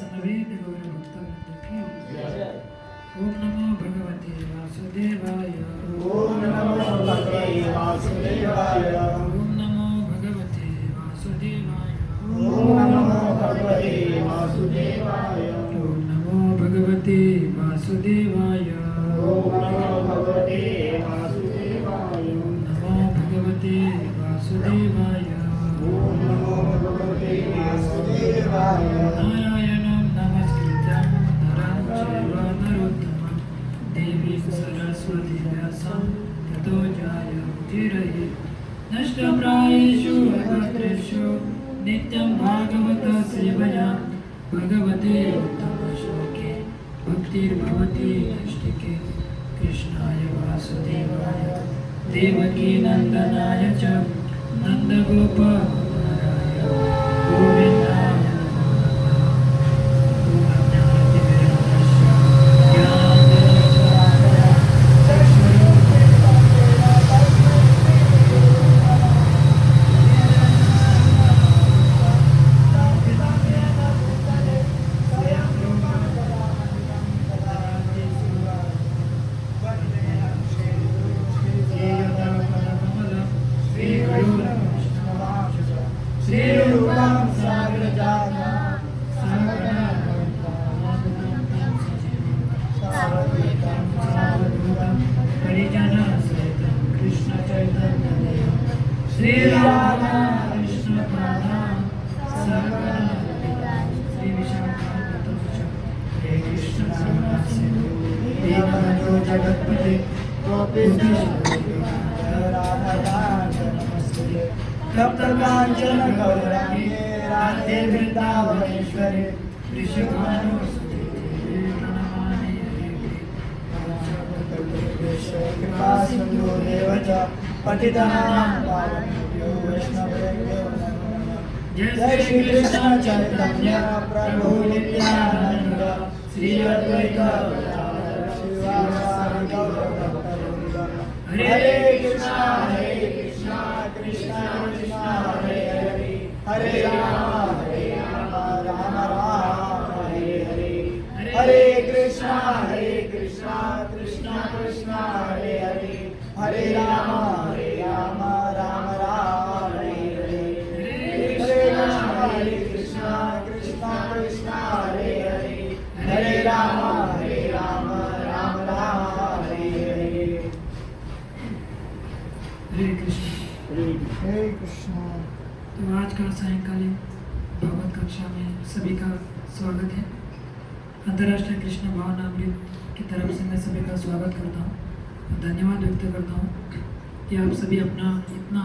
समवेत गौरभक्तवृंद की जय। ओम नमो भगवते वासुदेवाय। ओम नमो भगवते वासुदेवाय। ओम नमो भगवते वासुदेवाय। ओम नमो भगवते वासुदेवाय। ओम नमो भगवते वासुदेवाय। ओम नमो भगवते वासुदेवाय। ओम नमो भगवते वासुदेवाय। ओम नमो भगवते वासुदेवाय। नारायणं नमस्कृत्यं नरं चैव नरोत्तमं देवीं सरस्वतीं व्यासं ततो जयमुदीरये। नष्टप्रायेषु अभद्रेषु नित्यं भागवत सेवया भगवते उत्तमश्लोके भक्तिर्भवति नैष्टिके। कृष्णाय वासुदेवाय देवकी नन्दनाय च नन्दगोपकुमाराय गोविन्दाय नमो नमः। ॐ अज्ञानतिमिरन्दस्य ज्ञानाञ्जनशलाकया श्रीरूपं साग्रजातं सावधूतं परिजनसहितं कृष्ण चैतन्यदेवं श्रीराम कृष्ण प्रधान श्री विशाखापट्टनम च हे कृष्ण करुणा सिंधु दीनबन्धो जगत्पते गोपीश नमस्ते तप्तकाञ्चन गौराङ्गे राधे वृन्दावनेश्वरी वृषभानुसुते प्रणमामि कृपा सिन्धु एव च पतितानां पावनेभ्यो वैष्णवेभ्यो नमो नमः। जय श्री कृष्ण चैतन्य प्रभु नित्यानंद श्री अद्वैत गदाधर श्रीवासादि गौरभक्तवृंद। हरे कृष्णा कृष्णा कृष्णा हरे हरे हरे राम राम राम हरे हरे। हरे कृष्णा कृष्णा कृष्णा हरे हरे हरे राम राम राम हरे हरे। हरे कृष्णा कृष्णा कृष्णा हरे हरे हरे राम राम राम हरे हरे। हरे कृष्ण। हरे कृष्णा। तो आज का सायंकालीन भगवत कक्षा में सभी का स्वागत है। अंतर्राष्ट्रीय कृष्ण भावनामृत की तरफ से मैं सभी का स्वागत करता हूँ और धन्यवाद व्यक्त करता हूँ कि आप सभी अपना इतना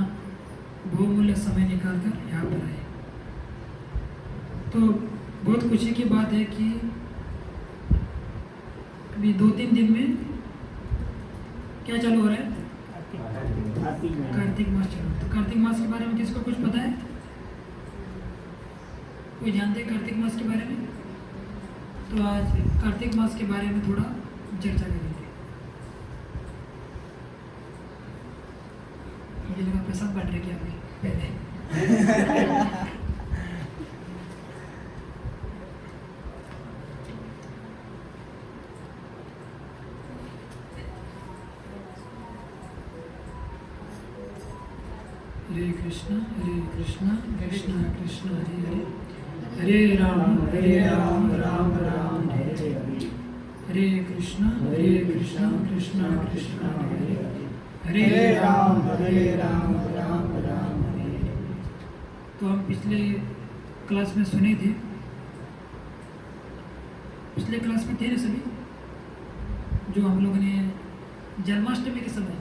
बहुमूल्य समय निकाल कर यहाँ पर आए। तो बहुत खुशी की बात है कि अभी 2-3 दिन में क्या चालू हो रहा है? कार्तिक मास चलो। तो कार्तिक मास के बारे में किसको कुछ पता है? कोई जानते हैं कार्तिक मास के बारे में? तो आज कार्तिक मास के बारे में थोड़ा चर्चा करेंगे। मुझे लगा प्रसाद बांट रहे क्या अभी पहले। हरे कृष्णा कृष्ण कृष्ण हरे हरे हरे राम राम राम हरे हरे। हरे कृष्णा कृष्ण कृष्ण हरे हरे राम राम राम हरे हरे। तो हम पिछले क्लास में सुने थे, पिछले क्लास में थे ना सभी, जो हम लोगों ने जन्माष्टमी के समय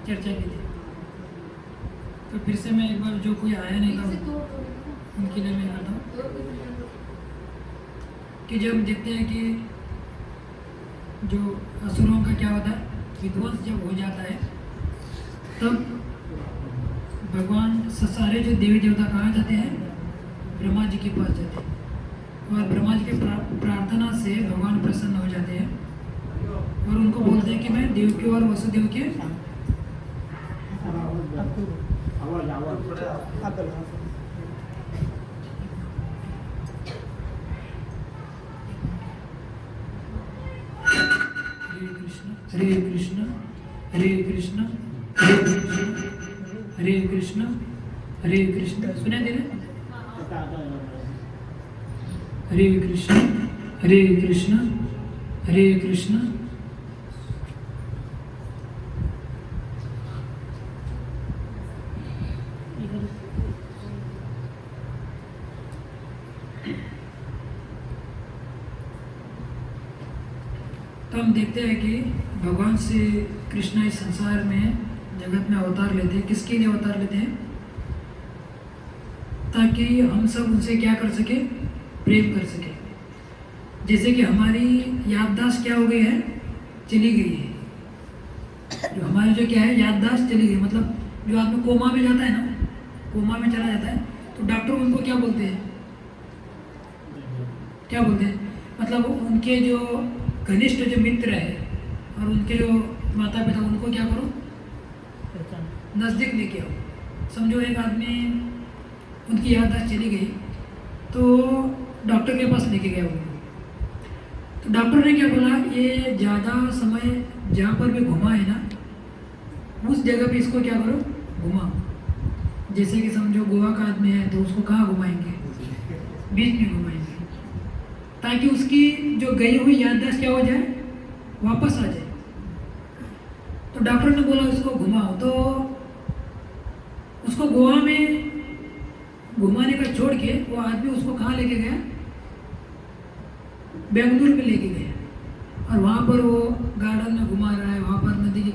चर्चा की थी। तो फिर से मैं एक बार, जो कोई आया नहीं था उनके लिए मैं करता हूँ कि जब हम देखते हैं कि जो असुरों का क्या होता है, विध्वंस जब हो जाता है तब भगवान सारे जो देवी देवता कहाँ जाते हैं? ब्रह्मा जी के पास जाते हैं और ब्रह्मा जी के प्रार्थना से भगवान प्रसन्न हो जाते हैं और उनको बोलते हैं कि मैं देवकी और वसुदेव के हरे कृष्ण हरे कृष्ण हरे कृष्ण हरे कृष्ण हरे कृष्ण। सुना दे रहे? हरे कृष्ण हरे कृष्ण हरे कृष्ण। तो हम देखते हैं कि भगवान श्री कृष्ण इस संसार में जगत में अवतार लेते हैं। किसके लिए अवतार लेते हैं? ताकि हम सब उनसे क्या कर सके? प्रेम कर सके। जैसे कि हमारी याददाश्त क्या हो गई है? चली गई है। जो हमारी जो क्या है याददाश्त चली गई, मतलब जो आदमी कोमा में जाता है ना, कोमा में चला जाता है तो डॉक्टर उनको क्या बोलते हैं? क्या बोलते हैं? मतलब उनके जो घनिष्ठ जो मित्र है और उनके जो माता पिता, उनको क्या करो? नज़दीक लेके आओ। समझो एक आदमी उनकी याददाश्त चली गई तो डॉक्टर के पास लेके गया उनको। तो डॉक्टर ने क्या बोला? ये ज़्यादा समय जहाँ पर भी घुमा है ना, उस जगह पे इसको क्या करो? घुमाओ। जैसे कि समझो गोवा का आदमी है तो उसको कहाँ घुमाएंगे? बीच में घुमाएंगे, ताकि उसकी जो गई हुई याददाश्त क्या हो जाए? वापस आ जाए। तो डॉक्टर ने बोला उसको घुमाओ, तो उसको गोवा में घुमाने का छोड़ के वो आदमी उसको कहाँ लेके गया? बेंगलुरु में लेके गया। और वहाँ पर वो गार्डन में घुमा रहा है, वहाँ पर नदी के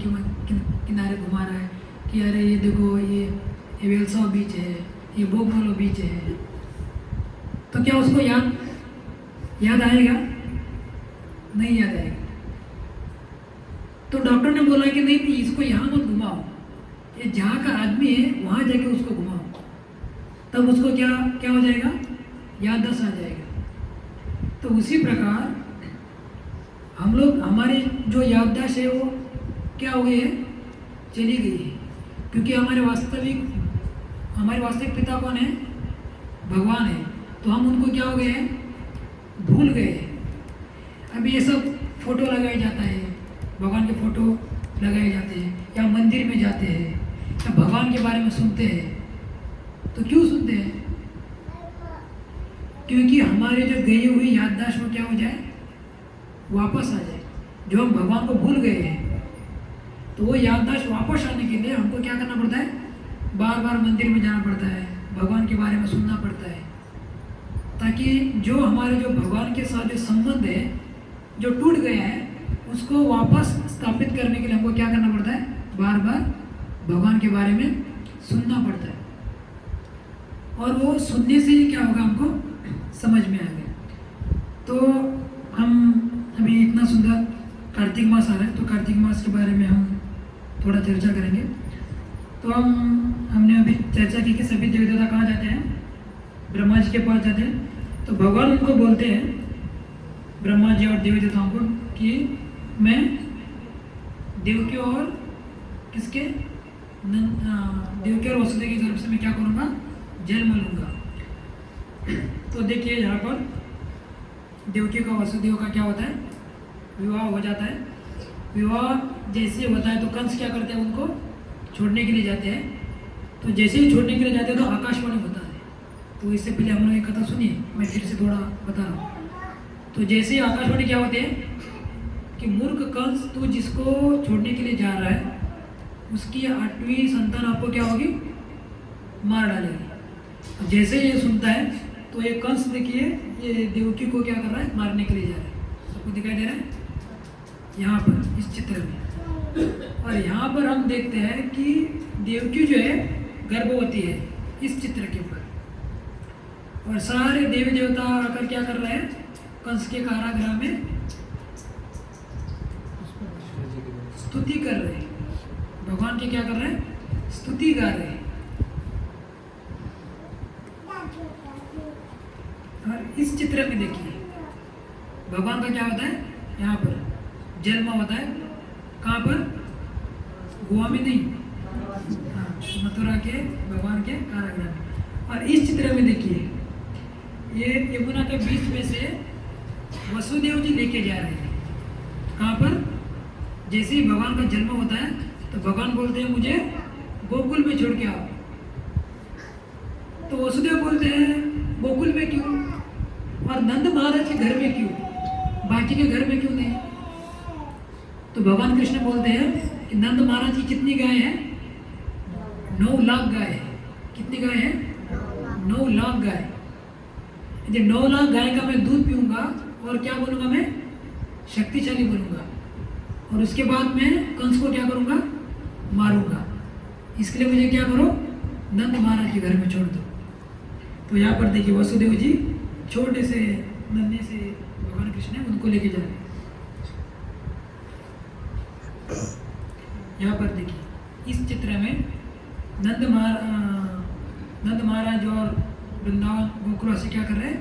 किनारे घुमा रहा है कि अरे ये देखो ये वेलसाव बीच है, ये बोगमालो बीच है। तो क्या उसको याद आएगा? नहीं याद आएगा। तो डॉक्टर ने बोला कि नहीं इसको यहाँ मत घुमाओ, ये जहाँ का आदमी है वहाँ जाके उसको घुमाओ, तब उसको क्या हो जाएगा? याददाश्त आ जाएगा। तो उसी प्रकार हम लोग, हमारी जो याददाश्त है वो क्या हो गई है? चली गई है। क्योंकि हमारे वास्तविक पिता कौन है? भगवान है। तो हम उनको क्या हो गए हैं? भूल गए हैं। अभी ये सब फोटो लगाया जाता है, भगवान के फोटो लगाए जाते हैं, या मंदिर में जाते हैं, या भगवान के बारे में सुनते हैं। तो क्यों सुनते हैं? क्योंकि हमारे जो गई हुई याददाश्त वो क्या हो जाए? वापस आ जाए। जो हम भगवान को भूल गए हैं, तो वो याददाश्त वापस आने के लिए हमको क्या करना पड़ता है? बार बार मंदिर में जाना पड़ता है, भगवान के बारे में सुनना पड़ता है, ताकि जो हमारे जो भगवान के साथ जो संबंध है जो टूट गया है उसको वापस स्थापित करने के लिए हमको क्या करना पड़ता है? बार बार भगवान के बारे में सुनना पड़ता है। और वो सुनने से ही क्या होगा? हमको समझ में आएगा। तो हम अभी इतना सुंदर कार्तिक मास आ रहा है, तो कार्तिक मास के बारे में हम थोड़ा चर्चा करेंगे। तो हमने अभी चर्चा की कि सभी देवी देवता कहाँ जाते हैं? ब्रह्मा जी के पास जाते हैं। तो भगवान उनको बोलते हैं, ब्रह्मा जी और देवी देवताओं को, कि मैं देवकी और किसके? देवकी और वसुदेव की तरफ से मैं क्या करूँगा? जन्म लूँगा। तो देखिए यहाँ पर देवकी का वसुदेव का क्या होता है? विवाह हो जाता है। विवाह जैसे होता है तो कंस क्या करते हैं? उनको छोड़ने के लिए जाते हैं। तो जैसे ही छोड़ने के लिए जाते हैं तो आकाशवाणी होता है। तो इससे पहले हम लोग एक कथा सुनिए, मैं फिर से थोड़ा बता रहा हूँ। तो जैसे ही आकाशवाणी क्या होते हैं कि मूर्ख कंस, तू जिसको छोड़ने के लिए जा रहा है उसकी 8वीं संतान आपको क्या होगी? मार डालेगी। जैसे ये सुनता है तो ये कंस देखिए ये देवकी को क्या कर रहा है? मारने के लिए जा रहा है। सबको दिखाई दे रहा है यहाँ पर इस चित्र में। और यहाँ पर हम देखते हैं कि देवकी जो है गर्भवती है इस चित्र के ऊपर। और सारे देवी देवता आकर क्या कर रहे हैं? कंस के कारागृह में स्तुति कर रहे हैं। भगवान की क्या कर रहे हैं? स्तुति गा रहे हैं। और इस चित्र में देखिए भगवान का क्या होता है? यहाँ पर जन्म होता है। कहाँ पर? गोवा में नहीं, मथुरा के भगवान के कारागृह में। और इस चित्र में देखिए ये यमुना के बीच में से वसुदेव जी लेके जा रहे हैं। कहाँ पर? जैसे ही भगवान का जन्म होता है तो भगवान बोलते हैं मुझे गोकुल में छोड़ के आओ। तो वसुदेव बोलते हैं गोकुल में क्यों और नंद महाराज के घर में क्यों, बाकी के घर में क्यों नहीं। तो भगवान कृष्ण बोलते हैं कि नंद महाराज की कितनी गाय है, 9 लाख गाय है। कितनी गाय है, 9 लाख गाय। यदि 9 लाख गाय का मैं दूध पीऊंगा और क्या बोलूँगा, मैं शक्तिशाली बनूंगा और उसके बाद मैं कंस को क्या करूंगा, मारूंगा। इसके लिए मुझे क्या करो, नंद महाराज के घर में छोड़ दो। तो यहाँ पर देखिए वसुदेव जी छोटे से नन्हे से भगवान कृष्ण उनको लेके जा रहे हैं। यहाँ पर देखिए इस चित्र में नंद महाराज और वृंदावन गोकुलवासी क्या कर रहे हैं,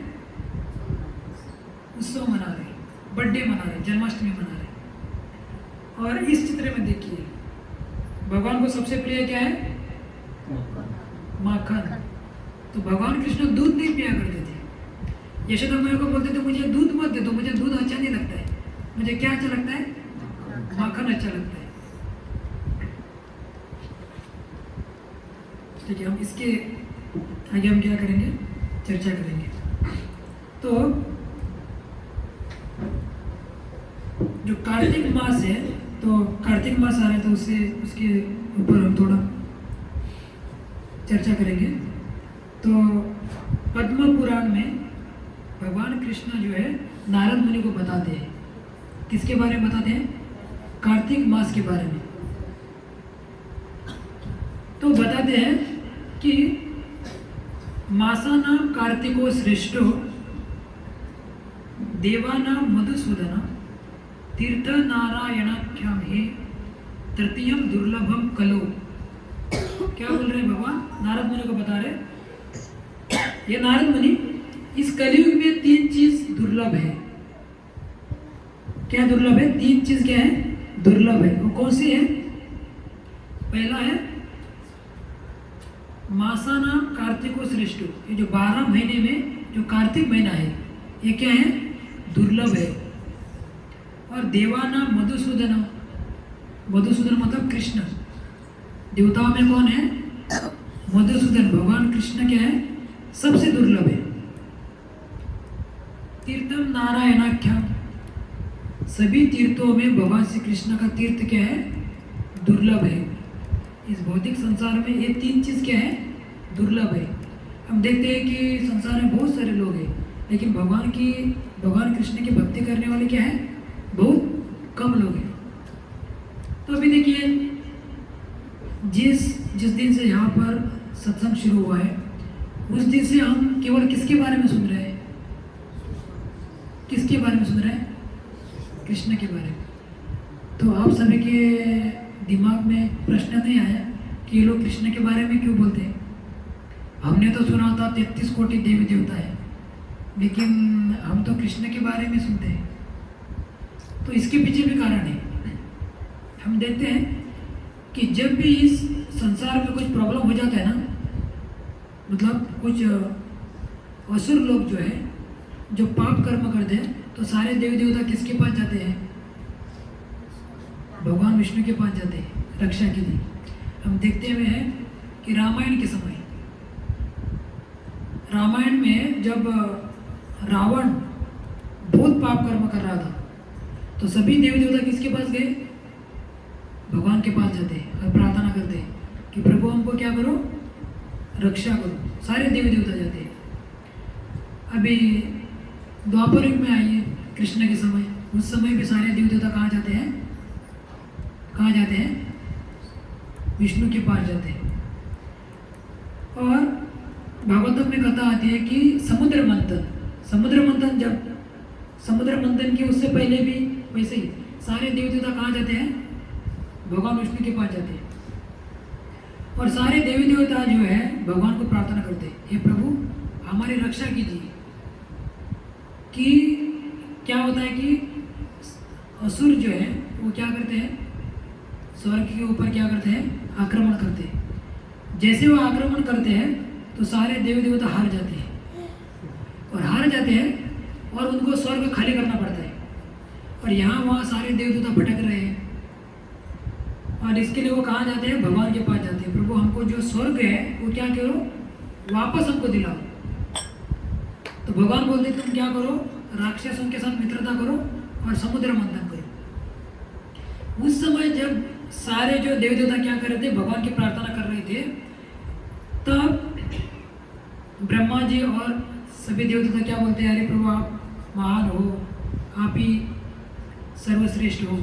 उत्सव मना रहे हैं, बर्थडे मना रहे हैं, जन्माष्टमी मना रहे हैं। और इस चित्र में देखिए भगवान को सबसे प्रिय क्या है, माखन। तो भगवान कृष्ण दूध नहीं पिया करते थे। यशोदा मैया को बोलते थे मुझे दूध मत दे, तो मुझे दूध अच्छा नहीं लगता है, मुझे क्या अच्छा लगता है, माखन अच्छा लगता है। ठीक है, हम इसके आगे हम क्या करेंगे, चर्चा करेंगे। तो जो कार्तिक मास है, तो कार्तिक मास आ रहा है तो उसके ऊपर हम थोड़ा चर्चा करेंगे। तो पद्म पुराण में भगवान कृष्ण जो है नारद मुनि को बताते हैं, किसके बारे में बताते हैं, कार्तिक मास के बारे में। तो बताते हैं कि मासानां कार्तिको श्रेष्ठो देवानां मधुसूदन तीर्थ नारायणाख्याम हे तृतीयम दुर्लभम कलो। क्या बोल रहे हैं भगवान, नारद मुनि को बता रहे, ये नारद मुनि इस कलयुग में 3 चीज दुर्लभ है। क्या दुर्लभ है, 3 चीज क्या है, दुर्लभ है। वो कौन सी है, पहला है मासाना कार्तिको श्रेष्ठ। ये जो 12 महीने में जो कार्तिक महीना है ये क्या है, दुर्लभ है। और देवाना मधुसूदन, मधुसूदन मतलब कृष्ण, देवताओं में कौन है, मधुसूदन भगवान कृष्ण क्या है, सबसे दुर्लभ है। तीर्थम नारायणाख्याम, सभी तीर्थों में भगवान श्री कृष्ण का तीर्थ क्या है, दुर्लभ है। इस भौतिक संसार में ये 3 चीज क्या है, दुर्लभ है। हम देखते हैं कि संसार में बहुत सारे लोग हैं, लेकिन भगवान कृष्ण की भक्ति करने वाले क्या है, बहुत कम लोग हैं। तो अभी देखिए जिस दिन से यहाँ पर सत्संग शुरू हुआ है उस दिन से हम केवल किसके बारे में सुन रहे हैं, किसके बारे में सुन रहे हैं, कृष्ण के बारे में। तो आप सभी के दिमाग में प्रश्न नहीं आया कि ये लोग कृष्ण के बारे में क्यों बोलते हैं। हमने तो सुना था 33 कोटि देवी देवता है, लेकिन हम तो कृष्ण के बारे में सुनते हैं। तो इसके पीछे भी कारण है। हम देखते हैं कि जब भी इस संसार में कुछ प्रॉब्लम हो जाता है ना, मतलब कुछ असुर लोग जो है जो पाप कर्म करते हैं, तो सारे देवी देवता किसके पास जाते हैं, भगवान विष्णु के पास जाते हैं रक्षा के लिए। हम देखते हुए हैं कि रामायण के समय, रामायण में जब रावण बहुत पाप कर्म कर रहा था तो सभी देवी देवता किसके पास गए, भगवान के पास जाते हैं और प्रार्थना करते हैं कि प्रभु हमको क्या करो, रक्षा करो। सारे देवी देवता जाते हैं। अभी द्वापर युग में आइए कृष्ण के समय, उस समय भी सारे देवी देवता कहाँ जाते हैं, कहाँ जाते हैं, विष्णु के पास जाते हैं। और भागवतम में कथा आती है कि समुद्र मंथन के उससे पहले भी वैसे ही सारे देवी देवता कहाँ जाते हैं, भगवान विष्णु के पास जाते हैं। और सारे देवी देवता जो है भगवान को प्रार्थना करते हैं, हे प्रभु हमारी रक्षा कीजिए। कि क्या होता है कि असुर जो है वो क्या करते हैं, स्वर्ग के ऊपर क्या करते हैं, आक्रमण करते हैं। जैसे वो आक्रमण करते हैं तो सारे देवी देवता हार जाते हैं, और हार जाते हैं और उनको स्वर्ग खाली करना पड़ता है। और यहाँ वहाँ सारे देवी देवता भटक रहे हैं, और इसके लिए वो कहाँ जाते हैं? भगवान के पास जाते हैं। प्रभु हमको जो स्वर्ग है वो क्या करो, वापस हमको दिलाओ। तो भगवान बोलते तुम क्या करो, राक्षसों के साथ मित्रता करो और समुद्र मंथन करो। उस समय जब सारे जो देव देवता क्या कर रहे थे, भगवान की प्रार्थना कर रहे थे, तब ब्रह्मा जी और सभी देव देवता क्या बोलते हैं, अरे प्रभु आप महान हो, आप ही सर्वश्रेष्ठ हो,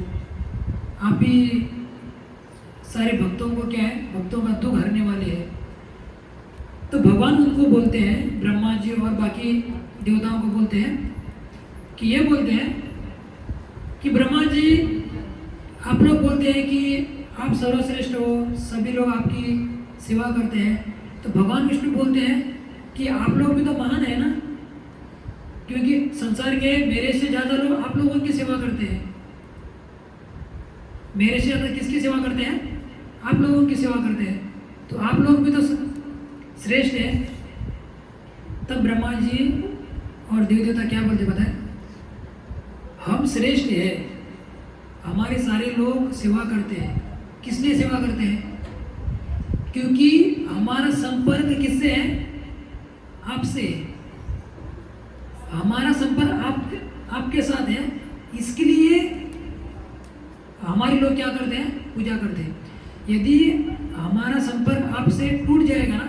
आप ही सारे भक्तों को क्या है, भक्तों का दुख हरने वाले हैं। तो भगवान उनको बोलते हैं, ब्रह्मा जी और बाकी देवताओं को बोलते हैं कि ये बोलते हैं कि ब्रह्मा जी आप लोग बोलते हैं कि आप सर्वश्रेष्ठ हो, सभी लोग आपकी सेवा करते हैं। तो भगवान विष्णु बोलते हैं कि आप लोग भी तो महान है ना, क्योंकि संसार के मेरे से ज़्यादा लोग आप लोगों की सेवा करते हैं। मेरे से ज़्यादा किसकी सेवा करते हैं? आप लोगों की सेवा करते हैं। तो आप लोग भी तो श्रेष्ठ है। तब ब्रह्मा जी और देव देवता क्या बोलते बताए, हम श्रेष्ठ है, हमारे सारे लोग सेवा करते हैं। किस लिए सेवा करते हैं? क्योंकि हमारा संपर्क किससे है? आपसे। हमारा संपर्क आपके साथ है, इसके लिए हमारे लोग क्या करते हैं? पूजा करते हैं। यदि हमारा संपर्क आपसे टूट जाएगा ना,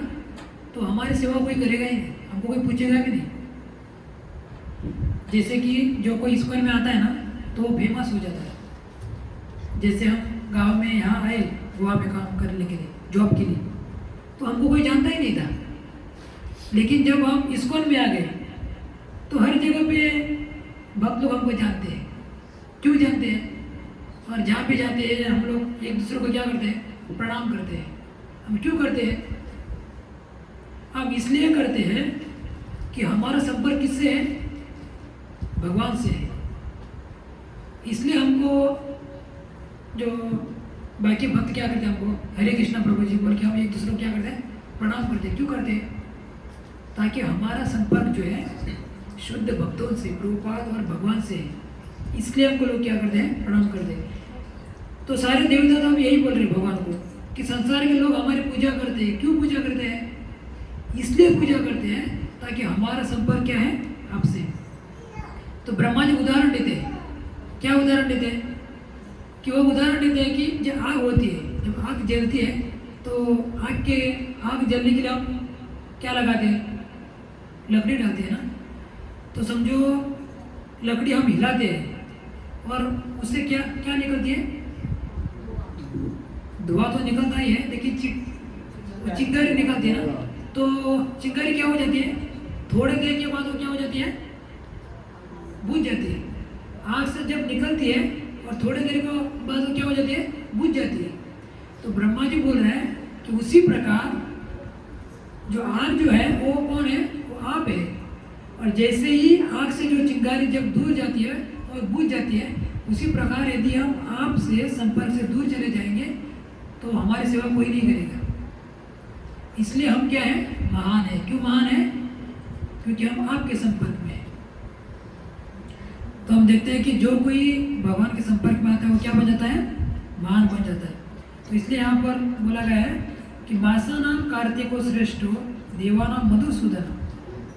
तो हमारी सेवा कोई करेगा ही नहीं, हमको कोई पूछेगा भी नहीं। जैसे कि जो कोई स्कूल में आता है ना, तो वो फेमस हो जाता है। जैसे हम गांव में यहाँ आए गोवा में काम करने के लिए, जॉब के लिए, तो हमको कोई जानता ही नहीं था। लेकिन जब हम स्कूल में आ गए तो हर जगह पे भक्त लोग हमको जानते हैं। क्यों जानते हैं? और जहाँ पे जाते हैं हम लोग एक दूसरे को क्या करते हैं? प्रणाम करते हैं। हम क्यों करते हैं? हम इसलिए करते हैं कि हमारा संपर्क किससे है? भगवान से है। इसलिए हमको जो बाकी भक्त क्या करते हैं, हमको हरे कृष्णा प्रभु जी बोल के हम एक दूसरे को क्या करते हैं? प्रणाम करते हैं। क्यों करते हैं? ताकि हमारा संपर्क जो है शुद्ध भक्तों से, प्रभुपाद और भगवान से है। इसलिए हमको लोग क्या करते हैं? प्रणाम करते हैं। तो सारे देव देवता हम यही बोल रहे हैं भगवान को कि संसार के लोग हमारी पूजा करते हैं। क्यों पूजा करते हैं? इसलिए पूजा करते हैं ताकि हमारा संपर्क क्या है? आपसे। तो ब्रह्मा जी उदाहरण देते हैं। क्या उदाहरण देते हैं? कि वो उदाहरण देते हैं कि जब आग होती है, जब आग जलती है, तो आग जलने के लिए हम क्या लगाते हैं? लकड़ी डालते हैं ना। तो समझो लकड़ी हम हिलाते हैं और उससे क्या क्या निकलती है? धुआं तो निकलता ही है, लेकिन चिंगारी निकलती है ना। तो चिंगारी क्या हो जाती है? थोड़े देर के बाद वो क्या हो जाती है? बुझ जाती है। आग से जब निकलती है और थोड़े देर के बाद वो क्या हो जाती है? बुझ जाती है। तो ब्रह्मा जी बोल रहे हैं कि उसी प्रकार जो आग जो है वो कौन है? वो आप है। और जैसे ही आग से जो चिंगारी जब दूर जाती है और बुझ जाती है, उसी प्रकार यदि हम आप से संपर्क से दूर चले जाएंगे तो हमारी सेवा कोई नहीं करेगा। इसलिए हम क्या है? महान है। क्यों महान है? क्योंकि हम आपके संपर्क में हैं। तो हम देखते हैं कि जो कोई भगवान के संपर्क में आता है वो क्या बन जाता है? महान बन जाता है। तो इसलिए यहाँ पर बोला गया है कि मासानाम कार्तिको श्रेष्ठो देवानाम मधुसूदन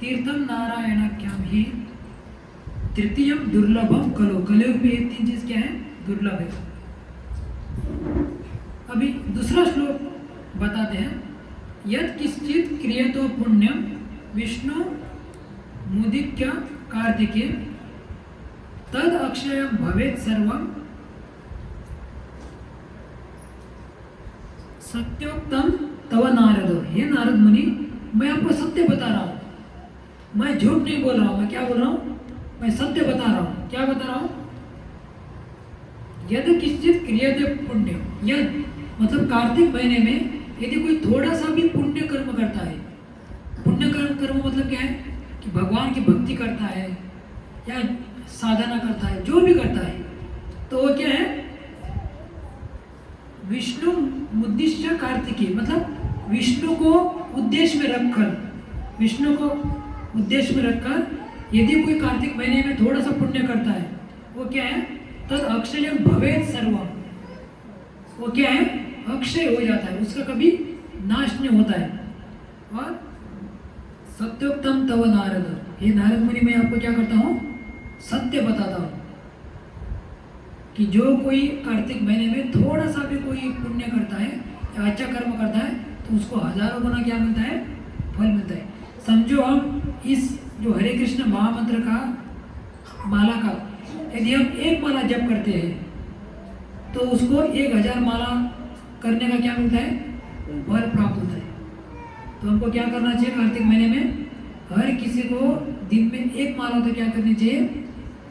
तीर्थम नारायणाख्याम ही तृतीयम दुर्लभम कलो। कलयुग में ये तीन चीज क्या है? दुर्लभ है। अभी दूसरा श्लोक बताते हैं। यद किश्चित क्रियतो पुण्यम विष्णु मुदिक्य कार्तिके तद अक्षयम भवेत सर्वम सत्योक्तम तव नारदो। हे नारद मुनि, मैं आपको सत्य बता रहा हूँ, मैं झूठ नहीं बोल रहा हूँ। मैं क्या बोल रहा हूँ? मैं सत्य बता रहा हूँ। क्या बता रहा हूँ? यदि किश्चित क्रियते पुण्य, यद मतलब कार्तिक महीने में यदि कोई थोड़ा सा भी पुण्य कर्म करता है, पुण्य कर्म मतलब क्या है? कि भगवान की भक्ति करता है या साधना करता है, जो भी करता है, तो वो क्या है? विष्णु मुद्दिश्य कार्तिकी, मतलब विष्णु को उद्देश्य में रखकर, विष्णु को उद्देश्य में रखकर यदि कोई कार्तिक महीने में थोड़ा सा पुण्य करता है, वो क्या है? तद अक्षयम भवेत सर्वम, वो क्या है, अक्षय हो जाता है, उसका कभी नाश नहीं होता है। और सत्योक्तम तव नारद, ये नारद मुनि मैं आपको क्या करता हूँ, सत्य बताता हूँ कि जो कोई कार्तिक महीने में थोड़ा सा भी कोई पुण्य करता है या अच्छा कर्म करता है तो उसको हजारों गुना क्या मिलता है, फल मिलता है। समझो हम इस जो हरे कृष्ण महामंत्र का माला का यदि हम एक माला जप करते हैं तो उसको 1000 माला करने का क्या मिलता है, फल प्राप्त होता है। तो हमको क्या करना चाहिए, कार्तिक महीने में हर किसी को दिन में एक माला तो क्या करनी चाहिए,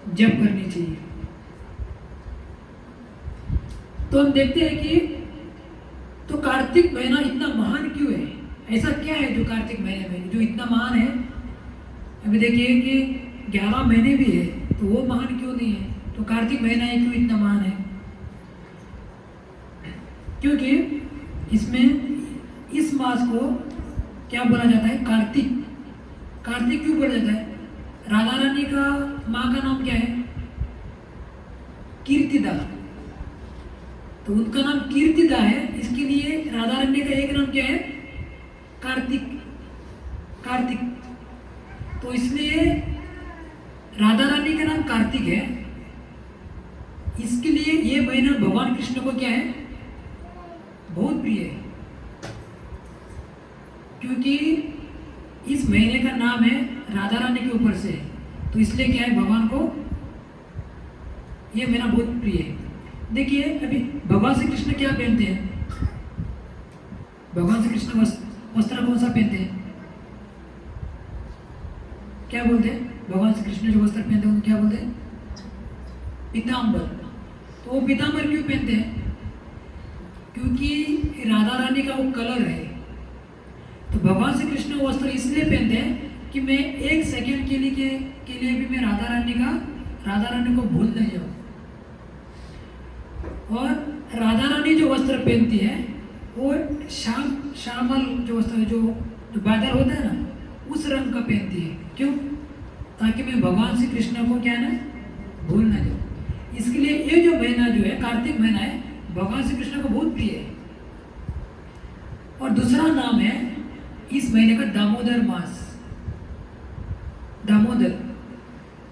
जप करनी चाहिए। तो हम देखते हैं कि तो कार्तिक महीना इतना महान क्यों है, ऐसा क्या है जो कार्तिक महीने में जो इतना महान है। अभी देखिए कि 11 महीने भी है तो वो महान क्यों नहीं है, तो कार्तिक महीना है क्यों इतना महान है, क्योंकि इसमें इस मास को क्या बोला जाता है, कार्तिक। कार्तिक क्यों बोला जाता है, राधा रानी का माँ का नाम क्या है, कीर्तिदा, तो उनका नाम कीर्तिदा है, इसके लिए राधा रानी का एक नाम क्या है, कार्तिक। कार्तिक तो इसलिए राधा रानी का नाम कार्तिक है, इसके लिए ये महीना भगवान कृष्ण को क्या है, बहुत प्रिय है, क्योंकि इस महीने का नाम है राधा रानी के ऊपर से, तो इसलिए क्या है, भगवान को ये महीना बहुत प्रिय है। देखिए अभी भगवान श्री कृष्ण क्या पहनते हैं, भगवान श्री कृष्ण वस्त्र कौन सा पहनते हैं, क्या बोलते हैं, भगवान श्री कृष्ण जो वस्त्र पहनते हैं क्या बोलते हैं, पीताम्बर। तो वो पीताम्बर क्यों पहनते हैं, क्योंकि राधा रानी का वो कलर है। तो भगवान श्री कृष्ण वस्त्र इसलिए पहनते हैं कि मैं एक सेकंड के लिए भी मैं राधा रानी को भूल नहीं जाऊं। और राधा रानी जो वस्त्र पहनती है वो श्यामल जो वस्त्र जो बादल होता है ना, उस रंग का पहनती है, क्यों, ताकि मैं भगवान श्री कृष्ण को क्या है ना, भूल ना जाऊं। इसके लिए ये जो महीना जो है कार्तिक महीना है, भगवान श्री कृष्ण को बहुत प्रिय है। और दूसरा नाम है इस महीने का दामोदर मास, दामोदर।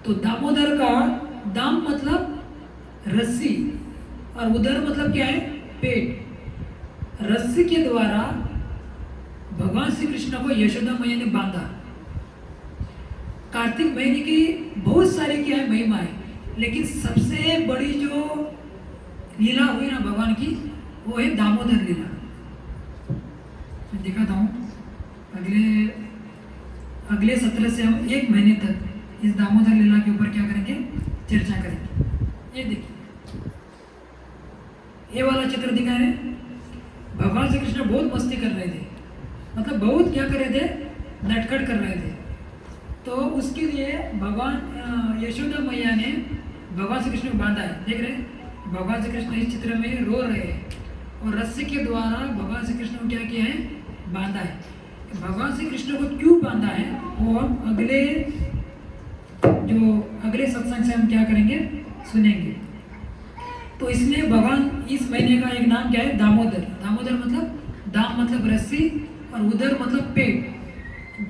तो दामोदर का दाम मतलब रस्सी और उदर मतलब क्या है, पेट। रस्सी के द्वारा भगवान श्री कृष्ण को यशोदा मैया ने बांधा। कार्तिक महीने की बहुत सारी क्या है महिमा है, लेकिन सबसे बड़ी जो लीला हुई ना भगवान की, वो है दामोदर लीला। मैं दिखाता हूँ, अगले सत्र से हम 1 महीने तक इस दामोदर लीला के ऊपर क्या करेंगे, चर्चा करेंगे। ये देखिए, ये वाला चित्र दिखा रहे, भगवान श्री कृष्ण बहुत मस्ती कर रहे थे, मतलब बहुत क्या कर रहे थे, नटखट कर रहे थे। तो उसके लिए भगवान यशोदा मैया ने भगवान श्री कृष्ण को बांधा है। देख रहे हैं, भगवान श्री कृष्ण इस चित्र में रो रहे हैं और रस्सी के द्वारा भगवान श्री कृष्ण को क्या किया है, बांधा है। भगवान श्री कृष्ण को क्यों बांधा है वो हम अगले सत्संग से हम क्या करेंगे, सुनेंगे। तो इसलिए भगवान इस महीने का एक नाम क्या है, दामोदर। दामोदर मतलब दाम मतलब रस्सी और उदर मतलब पेट।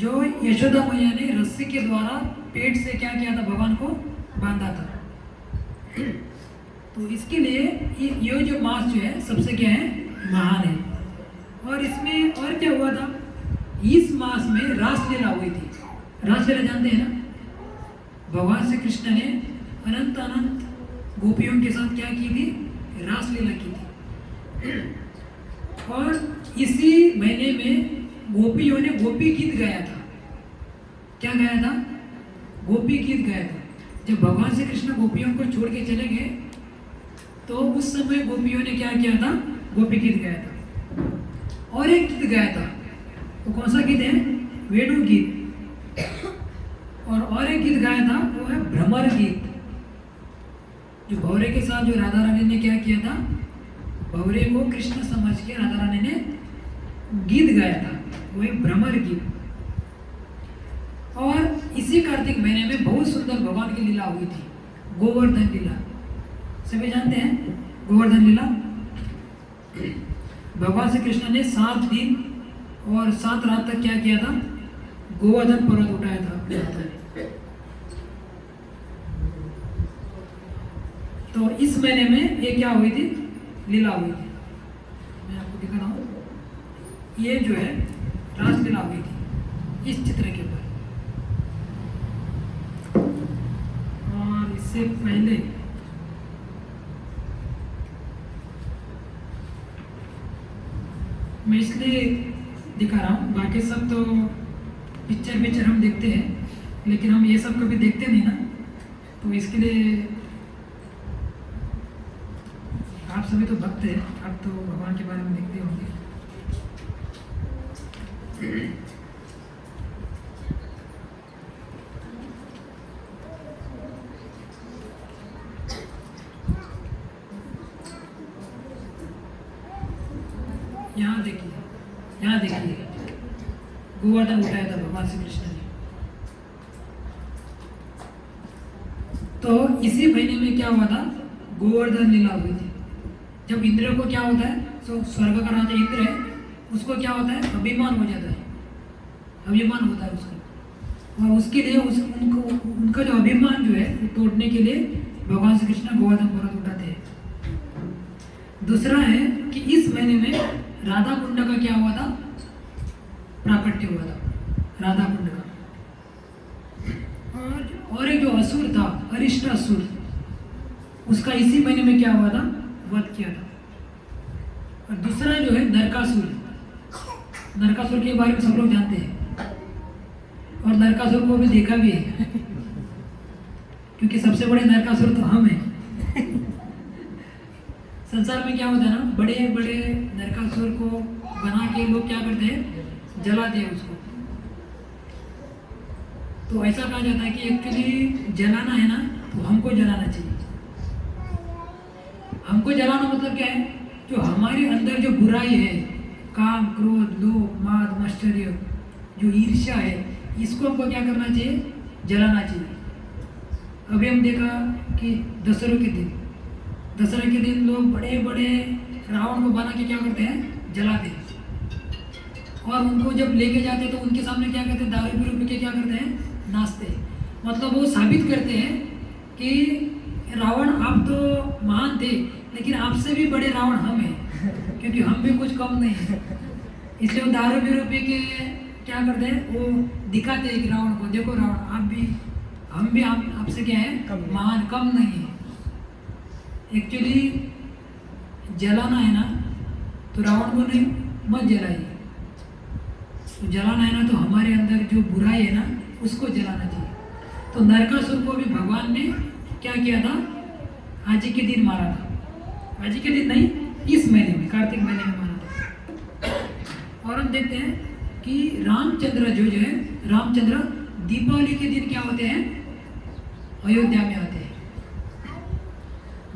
जो यशोदा मैया ने रस्सी के द्वारा पेट से क्या किया था, भगवान को बांधा था। तो इसके लिए ये जो मास जो है सबसे क्या है, महान है। और इसमें और क्या हुआ था, इस मास में रासलीला हुई थी। रासलीला जानते हैं ना, भगवान श्री कृष्ण ने अनंत गोपियों के साथ क्या की थी, रासलीला की थी। और इसी महीने में गोपियों ने गोपी गीत गाया था। क्या गाया था, गोपी गीत गाया था। जब भगवान श्री कृष्ण गोपियों को छोड़ के चले गए तो उस समय गोपियों ने क्या किया था, गोपी गीत गाया था। और एक गीत गाया था, वो कौन सा गीत है, वेणु गीत। और एक गीत गाया था, वो है भ्रमर गीत। जो भौरे के साथ जो राधा रानी ने क्या किया था, भौरे को कृष्ण समझ के राधा रानी ने गीत गाया था, वो है भ्रमर गीत। और इसी कार्तिक महीने में बहुत सुंदर भगवान की लीला हुई थी, गोवर्धन लीला। सभी जानते हैं गोवर्धन लीला। भगवान श्री कृष्ण ने 7 दिन और 7 रात तक क्या किया था? गोवर्धन पर्वत उठाया था अपने हाथों में। तो इस महीने में ये क्या हुई थी? लीला हुई थी। मैं आपको दिखा रहा हूँ, ये जो है रासलीला हुई थी इस चित्र के ऊपर। और इससे पहले मैं इसलिए दिखा रहा हूँ, बाकी सब तो पिक्चर हम देखते हैं, लेकिन हम ये सब कभी देखते नहीं ना, तो इसके लिए आप सभी तो भक्त हैं, आप तो भगवान के बारे में देखते होंगे। यहाँ देखिए गोवर्धन उठाया था भगवान श्री कृष्ण ने। तो इसी महीने में क्या हुआ था? गोवर्धन लीला हुई थी। जब इंद्र को क्या होता है, तो स्वर्ग का राजा इंद्र है, उसको क्या होता है? अभिमान हो जाता है, अभिमान होता है उसको, और उसके लिए उनका जो अभिमान जो है वो तोड़ने के लिए भगवान श्री कृष्ण गोवर्धन पर्वत उठाते हैं। दूसरा है कि इस महीने में राधा कुंड का क्या हुआ था? प्राकट्य हुआ था, राधा कुंड का। और एक जो असुर था, अरिष्ट असुर, उसका इसी महीने में क्या हुआ था? वध किया था। और दूसरा जो है नरकासुर, नरकासुर के बारे में सब लोग जानते हैं, और नरकासुर को भी देखा भी है, क्योंकि सबसे बड़े नरकासुर तो हम हैं। संसार में क्या होता है ना, बड़े बड़े नरकासुर को बना के लोग क्या करते हैं? जलाते हैं उसको। तो ऐसा कहा जाता है कि एक्चुअली जलाना है ना, तो हमको जलाना चाहिए। हमको जलाना मतलब क्या है? जो हमारे अंदर जो बुराई है, काम, क्रोध, लोभ, माद, मत्सर्य, जो ईर्ष्या है, इसको हमको क्या करना चाहिए? जलाना चाहिए। अभी हम देखा कि दशहरा के दिन लोग बड़े बड़े रावण को बना के क्या करते हैं? जलाते हैं। और उनको जब लेके जाते हैं तो उनके सामने क्या करते हैं? दारू पी के क्या करते हैं? नाचते हैं। मतलब वो साबित करते हैं कि रावण आप तो महान थे, लेकिन आपसे भी बड़े रावण हम हैं, क्योंकि हम भी कुछ कम नहीं है। इसलिए वो दारू पी के क्या करते हैं? वो दिखाते हैं कि रावण को, देखो रावण आप भी, हम भी आपसे क्या है? महान, कम नहीं है। एक्चुअली जलाना है ना, तो रावण को नहीं, मत जलाइए। तो जलाना है ना, तो हमारे अंदर जो बुराई है ना, उसको जलाना चाहिए। तो नरकासुर को भी भगवान ने क्या किया था? आज के दिन मारा था। आज के दिन नहीं, इस महीने में, कार्तिक महीने में मारा था। और हम देखते हैं कि रामचंद्र जो है, रामचंद्र दीपावली के दिन क्या होते हैं? अयोध्या में आते हैं।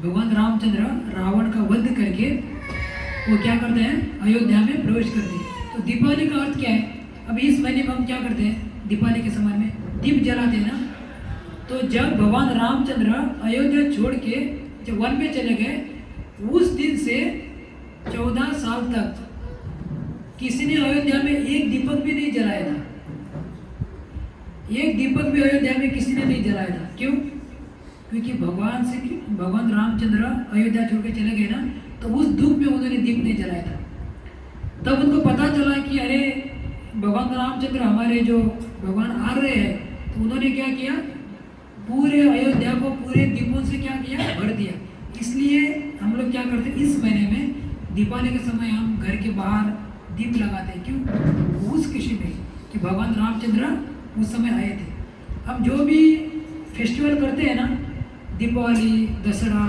भगवान रामचंद्र रावण का वध करके वो क्या करते हैं? अयोध्या में प्रवेश करते हैं। तो दीपावली का अर्थ क्या है? अभी इस महीने में हम क्या करते हैं? दीपावली के समय में दीप जलाते हैं ना। तो जब भगवान रामचंद्र अयोध्या छोड़ के जब वन में चले गए, उस दिन से 14 साल तक किसी ने अयोध्या में एक दीपक भी नहीं जलाया था। एक दीपक भी अयोध्या में किसी ने नहीं जलाया था। क्यों? क्योंकि भगवान रामचंद्र अयोध्या छोड़ के चले गए ना, तो उस दुख में उन्होंने दीप नहीं जलाया था। तब उनको पता चला कि अरे भगवान रामचंद्र हमारे जो भगवान आ रहे हैं, तो उन्होंने क्या किया? पूरे अयोध्या को पूरे दीपों से क्या किया? भर दिया। इसलिए हम लोग क्या करते हैं? इस महीने में दीपावली के समय हम घर के बाहर दीप लगाते हैं। क्यों? उस खुशी में कि भगवान रामचंद्र उस समय आए थे। हम जो भी फेस्टिवल करते हैं ना, दीपावली, दशहरा,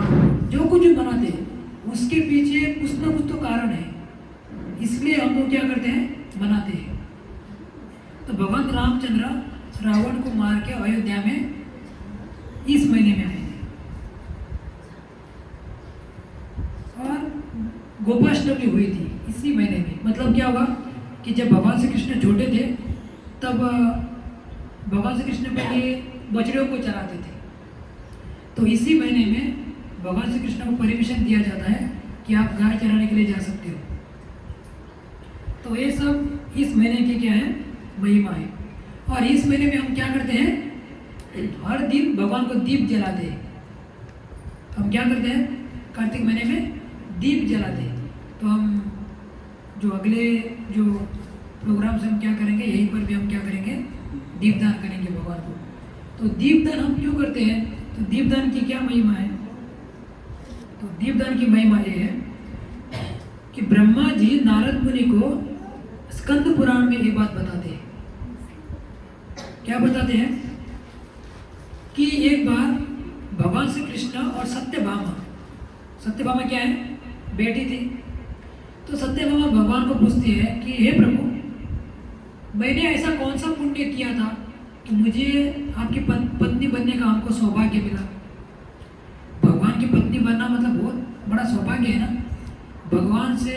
जो कुछ भी मनाते हैं, उसके पीछे कुछ ना कुछ तो कारण है। इसलिए हम लोग क्या करते हैं? मनाते हैं। तो भगवान रामचंद्र रावण को मार के अयोध्या में इस महीने में आए थे। और गोपाष्टमी हुई थी इसी महीने में। मतलब क्या हुआ कि जब भगवान श्री कृष्ण छोटे थे, तब भगवान श्री कृष्ण पहले बछड़ों को चराते थे। तो इसी महीने में भगवान श्री कृष्ण को परमिशन दिया जाता है कि आप गाय चराने के लिए जा सकते हो। तो ये सब इस महीने की क्या है, महिमा है। और इस महीने में हम क्या करते हैं, हर दिन भगवान को दीप जलाते हैं। हम क्या करते हैं, कार्तिक महीने में दीप जलाते हैं। तो हम जो अगले जो प्रोग्राम से हम क्या करेंगे, यहीं पर भी हम क्या करेंगे, दीपदान करेंगे भगवान को। तो दीपदान हम क्यों करते हैं, तो दीपदान की क्या महिमा है, तो दीपदान की महिमा ये है कि ब्रह्मा जी नारद मुनि को स्कंद पुराण में ये बात बताते हैं। क्या बताते हैं कि एक बार भगवान श्री कृष्ण और सत्यभामा क्या है, बेटी थी। तो सत्यभामा भगवान को पूछती है कि हे प्रभु, मैंने ऐसा कौन सा पुण्य किया था कि मुझे आपकी पत्नी बनने का हमको सौभाग्य मिला। भगवान की पत्नी बनना मतलब बहुत बड़ा सौभाग्य है ना। भगवान से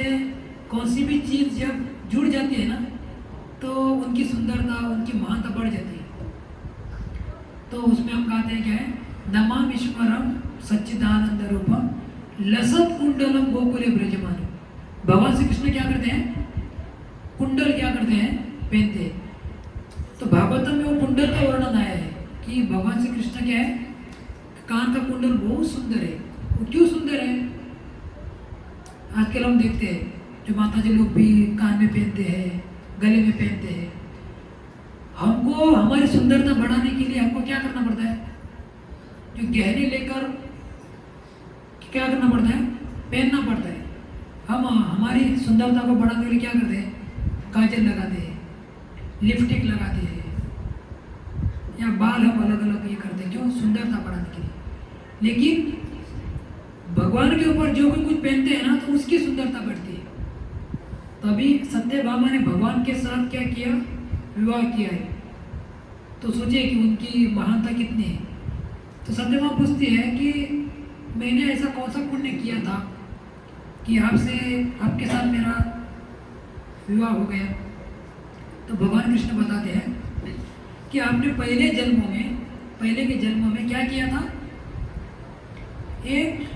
कौन सी भी चीज़ जब जुड़ जाती है ना, तो उनकी सुंदरता, उनकी महानता बढ़ जाती है। तो उसमें हम कहते हैं क्या है, नमामीश्वरम सच्चिदानंद रूपम लसत कुंडलम गोकुले ब्रजमान। भगवान श्री कृष्ण क्या करते हैं, कुंडल क्या करते हैं, पहनते हैं। तो भागवतम में वो कुंडल का वर्णन आया है कि भगवान श्री कृष्ण क्या है, कान का कुंडल बहुत सुंदर है। वो क्यों सुंदर है, आजकल हम देखते हैं जो माता जी लोग भी कान में पहनते हैं, गले में पहनते हैं। हमको हमारी सुंदरता बढ़ाने के लिए हमको क्या करना पड़ता है, जो गहने लेकर क्या करना पड़ता है, पहनना पड़ता है। हम हमारी सुंदरता को बढ़ाने के लिए क्या करते हैं, काजल लगाते हैं, लिपस्टिक लगाते हैं, या बाल हम अलग अलग ये करते हैं, क्यों, सुंदरता बढ़ाने के लिए। लेकिन भगवान के ऊपर जो भी कुछ पहनते हैं ना, तो उसकी सुंदरता बढ़ती है। तभी सत्यभामा ने भगवान के साथ क्या किया, विवाह किया है। तो सोचिए कि उनकी महानता कितनी है। तो सत्यभामा पूछती है कि मैंने ऐसा कौन सा पुण्य किया था कि आपके साथ मेरा विवाह हो गया। तो भगवान कृष्ण बताते हैं कि आपने पहले के जन्मों में क्या किया था, एक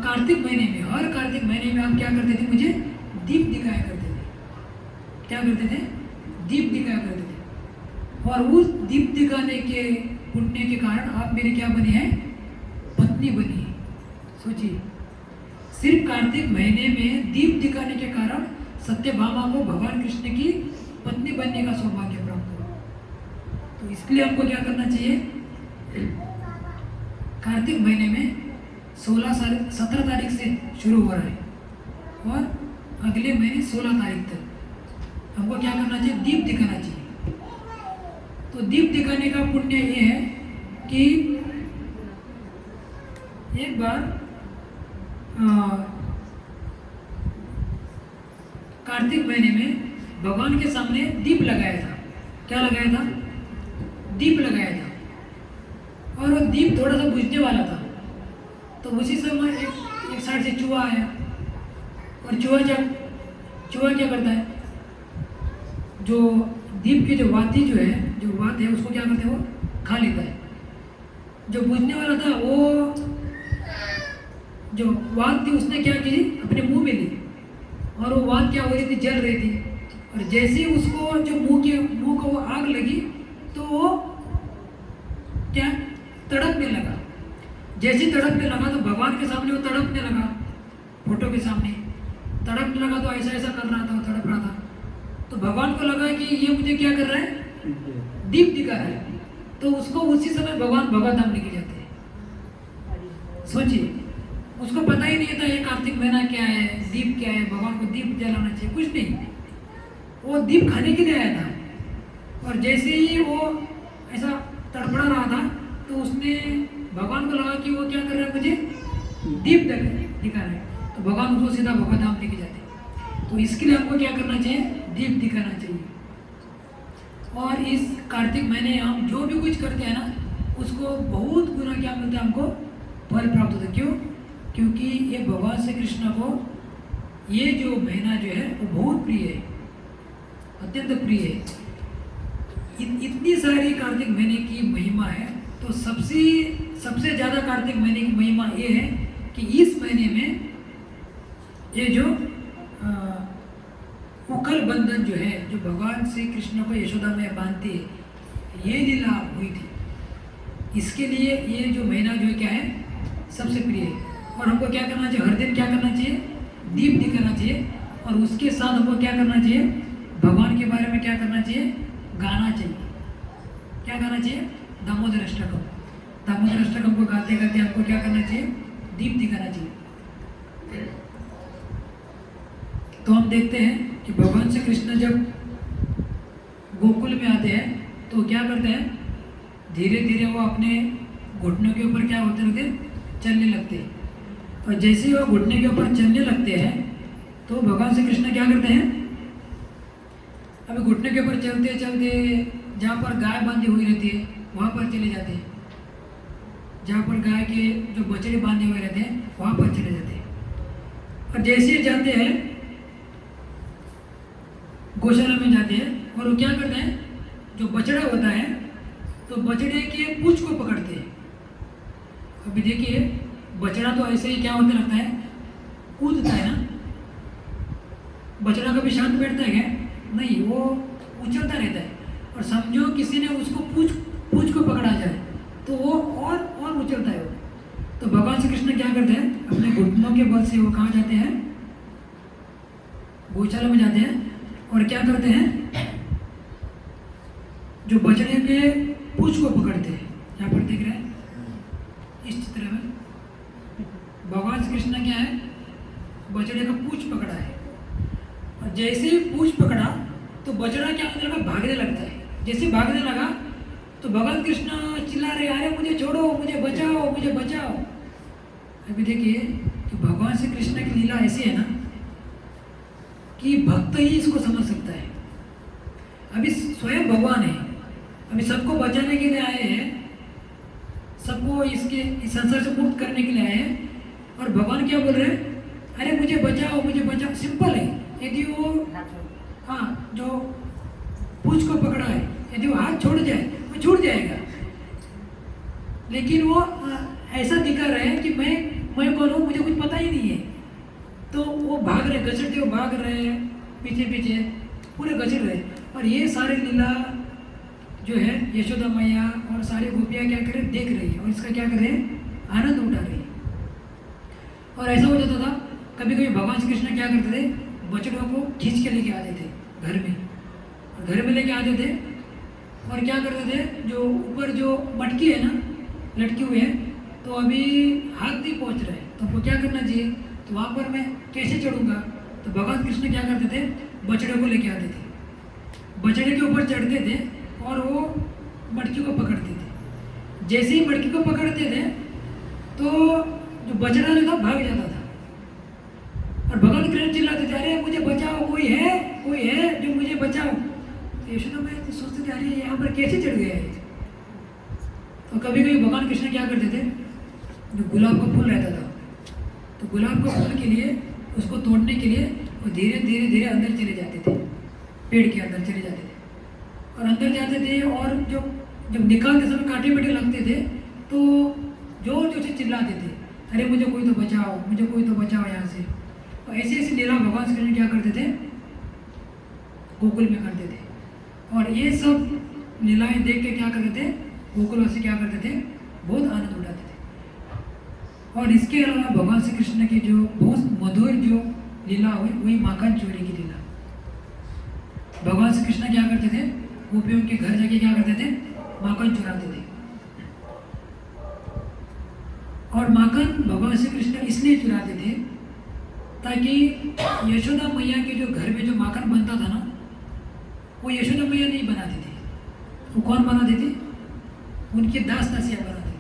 कार्तिक महीने में, हर कार्तिक महीने में आप क्या करते थे, मुझे दीप दिखाया करते थे। क्या करते थे, दीप दिखाया करते थे। और उस दीप दिखाने के पुण्य के कारण आप मेरे क्या बने हैं, पत्नी बनी है। सोचिए, सिर्फ कार्तिक महीने में दीप दिखाने के कारण सत्यभामा को भगवान कृष्ण की पत्नी बनने का सौभाग्य प्राप्त हुआ। तो इसलिए हमको क्या करना चाहिए, कार्तिक महीने में 17 तारीख से शुरू हो रहा है और अगले महीने 16 तारीख तक हमको क्या करना चाहिए, दीप दिखाना चाहिए। तो दीप दिखाने का पुण्य ये है कि एक बार कार्तिक महीने में भगवान के सामने दीप लगाया था। क्या लगाया था, दीप लगाया था। और वो दीप थोड़ा सा बुझने वाला था। तो उसी समय एक साइड से चूहा आया। और चूहा क्या करता है, जो दीप की जो वाती जो वात है उसको क्या करते हैं, वो खा लेता है। जो बुझने वाला था, वो जो वात थी उसने क्या की, अपने मुंह में ली। और वो वात क्या हो रही थी, जल रही थी। और जैसे ही उसको जो मुंह को वो आग लगी, तो वो क्या तड़पने लगा। जैसे ही तड़पने लगा तो भगवान के सामने वो तड़पने लगा, फोटो के सामने तड़पने लगा। तो ऐसा कर रहा था, तड़प रहा था। तो भगवान को लगा कि ये मुझे क्या कर रहा है, दीप दिखा रहा है। तो उसको उसी समय भगवान भगवत धाम लेके जाते हैं। सोचिए, उसको पता ही नहीं था ये कार्तिक महीना क्या है, दीप क्या है, भगवान को दीप जलाना चाहिए, कुछ नहीं। वो दीप खाने के लिए आया था। और जैसे ही वो ऐसा तड़पड़ा रहा था, तो उसने भगवान को लगा कि वो क्या कर रहा है, मुझे दीप दिखा रहा है। तो भगवान उसको सीधा भगवत धाम लेके जाते हैं। तो इसके लिए हमको क्या करना चाहिए, दीप दिखाना चाहिए। और इस कार्तिक महीने हम जो भी कुछ करते हैं ना, उसको बहुत गुना क्या मिलता है, हमको फल प्राप्त होता है। क्यों, क्योंकि ये भगवान श्री कृष्ण को ये जो महीना जो है वो बहुत प्रिय है, अत्यंत प्रिय है। इतनी सारी कार्तिक महीने की महिमा है। तो सबसे ज़्यादा कार्तिक महीने की महिमा ये है कि इस महीने में ये जो उखल बंधन जो है, जो भगवान श्री कृष्ण को यशोदा में बांधती है, ये लीला हुई थी। इसके लिए ये जो महीना जो है क्या है, सबसे प्रिय है। और हमको क्या करना चाहिए, हर दिन क्या करना चाहिए, दीप दिखाना चाहिए। और उसके साथ हमको क्या करना चाहिए, भगवान के बारे में क्या करना चाहिए, गाना चाहिए। क्या गाना चाहिए, दामोदर अष्टकम। दामोदर अष्टकम को गाते गाते हमको क्या करना चाहिए, दीप दिखाना चाहिए। तो हम देखते हैं कि भगवान श्री कृष्ण जब गोकुल में आते हैं तो क्या करते हैं, धीरे धीरे वो अपने घुटनों के ऊपर क्या होते रहते, चलने लगते हैं। और जैसे ही वो घुटने के ऊपर चलने लगते हैं तो भगवान श्री कृष्ण क्या करते हैं, अभी घुटने के ऊपर चलते चलते जहाँ पर गाय बांधी हुई रहती है वहाँ पर चले जाते हैं। जहाँ पर गाय के जो बछड़े बांधे हुए रहते हैं वहाँ पर चले जाते हैं। और जैसे ही जाते हैं गौशाला में जाते हैं और वो क्या करते हैं, जो बछड़ा होता है तो बछड़े के पूंछ को पकड़ते हैं। अभी देखिए बछड़ा तो ऐसे ही क्या होने लगता है, कूदता है ना। बछड़ा कभी शांत बैठता है क्या, नहीं, वो उछलता रहता है। और समझो किसी ने उसको पूंछ को पकड़ा जाए तो वो और उछलता है वो। तो भगवान श्री कृष्ण क्या करते हैं, अपने घुटनों के बल से वो कहाँ जाते हैं, गौशाला में जाते हैं। और क्या करते हैं, जो बछड़े के पूंछ को पकड़ते हैं। यहाँ पर देख रहे हैं इस चित्र में भगवान श्री कृष्ण क्या है, बछड़े का पूंछ पकड़ा है। और जैसे ही पूंछ पकड़ा तो बछड़ा क्या होने लगा, भागने लगता है। जैसे भागने लगा तो भगवान कृष्ण चिल्ला रहे, अरे मुझे छोड़ो, मुझे बचाओ, मुझे बचाओ। अभी देखिए कि भगवान श्री कृष्ण की लीला ऐसी है ना कि भक्त ही इसको समझ सकता है। अभी स्वयं भगवान है, अभी सबको बचाने के लिए आए हैं, सबको इस संसार से मुक्त करने के लिए आए हैं। और भगवान क्या बोल रहे हैं, अरे मुझे बचाओ, मुझे बचाओ। सिंपल है, यदि वो जो पूंछ को पकड़ा है, यदि वो हाथ छोड़ जाए वो छूट जाएगा। लेकिन वो ऐसा दिखा रहे हैं कि मैं कौन हूँ, मुझे कुछ पता ही नहीं है। तो वो भाग रहे, घसड़ते हुए भाग रहे हैं, पीछे पीछे पूरे घसड़ रहे। और ये सारी लीला जो है यशोदा मैया और सारी गोपियाँ क्या कर रहे, देख रही है और इसका क्या कर रहे हैं, आनंद उठा रही है। और ऐसा हो जाता था, कभी कभी भगवान श्री कृष्ण क्या करते थे, बछड़ों को खींच के लेके आते थे घर में। और घर में लेके आते थे और क्या करते थे, जो ऊपर जो मटकी है ना, लटकी हुई है, तो अभी हाथ नहीं पहुंच रहा है, तो वो क्या करना चाहिए, तो वहाँ पर मैं कैसे चढ़ूँगा। तो भगवान कृष्ण क्या करते थे, बछड़े को लेके आते थे, बछड़े के ऊपर चढ़ते थे और वो मटकी को पकड़ते थे। जैसे ही मटकी को पकड़ते थे तो जो बछड़ा जो था भाग जाता था। और भगवान कृष्ण चिल्लाते थे, अरे मुझे बचाओ, कोई है जो मुझे बचाओ। तो यशोदा मैया तो सोचते थे, अरे यहाँ पर कैसे चढ़ गया है। तो कभी कभी भगवान कृष्ण क्या करते थे, जो गुलाब का फूल रहता था, तो गुलाब के फूल के लिए, उसको तोड़ने के लिए वो धीरे धीरे धीरे अंदर चले जाते थे, पेड़ के अंदर चले जाते थे। और अंदर जाते थे और जब निकालते समय कांटे बेटे लगते थे तो जोर जोर से चिल्लाते थे, अरे मुझे कोई तो बचाओ, मुझे कोई तो बचाओ यहाँ से। और ऐसी ऐसी लीला भगवान श्री कृष्ण क्या करते थे, गोकुल में करते थे। और ये सब लीलाएं देख के क्या करते थे, गोकुलवासी क्या करते थे, बहुत आनंद उठाते थे। और इसके अलावा भगवान श्री कृष्ण की जो बहुत मधुर जो लीला हुई, वही माखन चोरी की लीला। भगवान श्री कृष्ण क्या करते थे, गोपियों के घर जाके क्या करते थे, माखन चुराते थे। और माखन भगवान श्री कृष्ण इसलिए चुराते थे ताकि यशोदा मैया के जो घर में जो माखन बनता था ना, वो यशोदा मैया नहीं बनाती थी, वो कौन बनाते थे, उनके दास दासियाँ बनाते थे।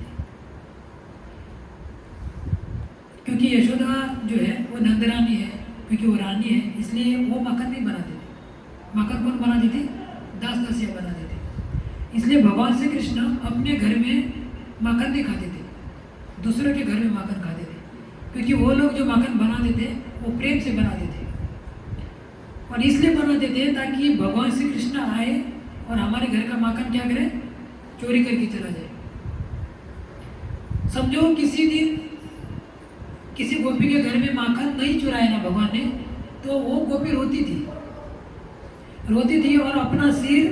क्योंकि यशोदा जो है वो नंदरानी है, क्योंकि वो रानी है, इसलिए वो माखन नहीं बनाते थे। माखन कौन बनाते थे, दास दासियाँ बनाते थे। इसलिए भगवान श्री कृष्ण अपने घर में माखन नहीं खाते थे, दूसरों के घर में माखन खाते थे। क्योंकि वो लोग जो माखन बनाते थे वो प्रेम से बनाते थे, और इसलिए बनाते थे ताकि भगवान श्री कृष्ण आए और हमारे घर का माखन क्या करे, चोरी करके चला जाए। समझो किसी दिन किसी गोपी के घर में माखन नहीं चुराया ना भगवान ने, तो वो गोपी रोती थी रोती थी और अपना सिर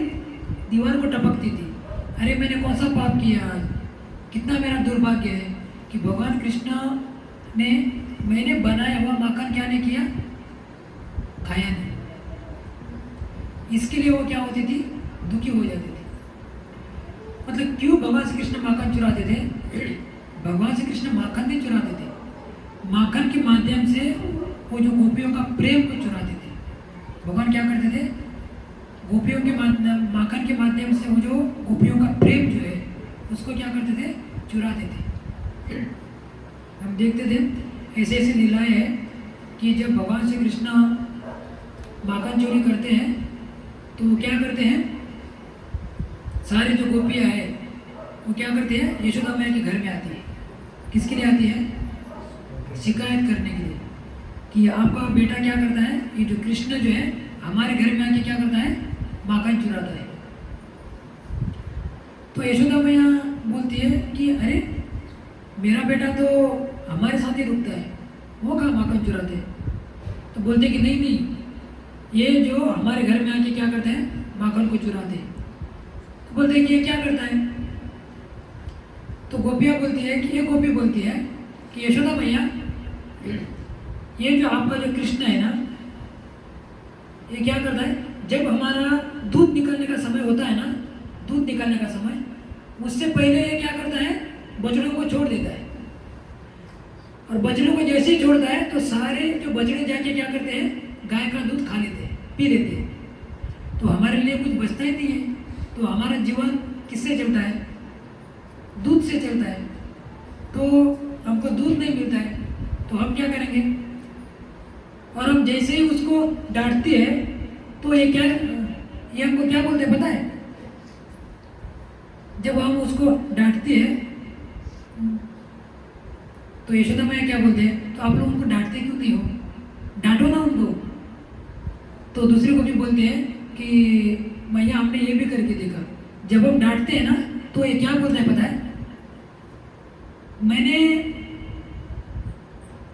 दीवार को टपकती थी। अरे मैंने कौन सा पाप किया आज, कितना मेरा दुर्भाग्य है कि भगवान कृष्ण ने मैंने बनाया हुआ माखन क्या नहीं किया, खाया नहीं। इसके लिए वो क्या होती थी, दुखी हो जाती थी। मतलब क्यों भगवान श्री कृष्ण माखन चुराते थे? भगवान श्री कृष्ण माखन नहीं चुराते थे, माखन के माध्यम से वो जो गोपियों का प्रेम को चुराते थे। भगवान क्या करते थे, गोपियों के माखन के माध्यम से वो जो गोपियों का प्रेम जो है उसको क्या करते थे, चुराते थे। हम देखते थे ऐसे ऐसे लीलाएं हैं कि जब भगवान श्री कृष्ण माखन चोरी करते हैं तो वो क्या करते हैं, सारे जो गोपियाँ हैं वो क्या करते हैं, यशोदा मैया के घर में आती है। किसके लिए आती है? शिकायत करने के लिए कि आपका बेटा क्या करता है, ये जो कृष्ण जो है हमारे घर में आके क्या करता है, माखन चुराता है। तो यशोदा मैया बोलती है कि अरे मेरा बेटा तो हमारे साथ ही रुकता है, वो कहाँ माखन चुराते हैं? तो बोलते कि नहीं नहीं, ये जो हमारे घर में आके क्या करते हैं, माखन को चुराते हैं। तो बोलते हैं कि ये क्या करता है? तो गोपियाँ बोलती है कि, ये गोपी बोलती है कि यशोदा मैया, ये जो आपका जो कृष्ण है ना, ये क्या करता है, जब हमारा दूध निकलने का समय होता है ना, दूध निकालने का समय, उससे पहले ये क्या करता है, बछड़ों को छोड़ देता है। और बछड़ों को जैसे ही छोड़ता है तो सारे जो बछड़े जाके क्या करते हैं, गाय का दूध खा लेते हैं, पी लेते हैं। तो हमारे लिए कुछ बचता ही नहीं है। तो हमारा जीवन किससे चलता है, दूध से चलता है। तो हमको दूध नहीं मिलता है तो हम क्या करेंगे? और हम जैसे ही उसको डांटते हैं तो ये हमको क्या बोलते हैं पता है? जब हम उसको डांटते हैं तो यशोदा मैया क्या बोलते हैं, तो आप लोग उनको डांटते क्यों नहीं हो, डांटो ना उनको। तो दूसरे को भी बोलते हैं कि मैया हमने ये भी करके देखा, जब हम डांटते हैं ना तो ये क्या बोलता है पता है, मैंने